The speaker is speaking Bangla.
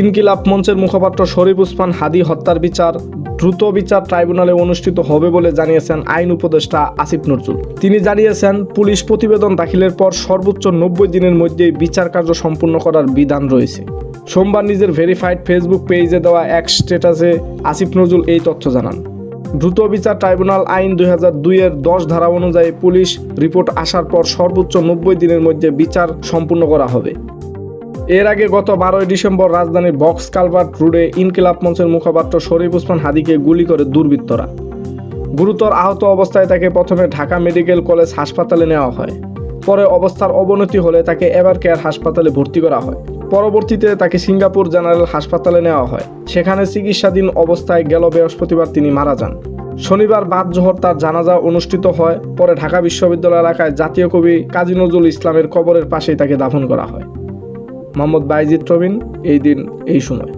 ইনকিলাব মঞ্চের মুখপাত্র শরীফ ওসমান হাদী হত্যার বিচার দ্রুত বিচার ট্রাইব্যুনালে অনুষ্ঠিত হবে বলে জানিয়েছেন আইন উপদেষ্টা আসিফ নজরুল। তিনি জানিয়েছেন, পুলিশ প্রতিবেদন দাখিলের পর সর্বোচ্চ 90 দিনের মধ্যেই বিচার কার্য সম্পূর্ণ করার বিধান রয়েছে। সোমবার নিজের ভেরিফাইড ফেসবুক পেজে দেওয়া এক স্ট্যাটাসে আসিফ নজরুল এই তথ্য জানান। দ্রুত বিচার ট্রাইব্যুনাল আইন 2002-এর 10 ধারা অনুযায়ী পুলিশ রিপোর্ট আসার পর সর্বোচ্চ 90 দিনের মধ্যে বিচার সম্পূর্ণ করা হবে। এর আগে গত 12 ডিসেম্বর রাজধানীর বক্স কালভার্ট রোডে ইনকিলাব মঞ্চের মুখপাত্র শরীফ ওসমান হাদীকে গুলি করে দুর্বৃত্তরা। গুরুতর আহত অবস্থায় তাকে প্রথমে ঢাকা মেডিকেল কলেজ হাসপাতালে নেওয়া হয়। পরে অবস্থার অবনতি হলে তাকে এভার কেয়ার হাসপাতালে ভর্তি করা হয়। পরবর্তীতে তাকে সিঙ্গাপুর জেনারেল হাসপাতালে নেওয়া হয়। সেখানে চিকিৎসাধীন অবস্থায় গেল বৃহস্পতিবার তিনি মারা যান। শনিবার বাদ জোহর তার জানাজা অনুষ্ঠিত হয়। পরে ঢাকা বিশ্ববিদ্যালয় এলাকায় জাতীয় কবি কাজী নজরুল ইসলামের কবরের পাশেই তাকে দাফন করা হয়। মোহাম্মদ বাইজিদ প্রবীণ, এই দিন এই সময়।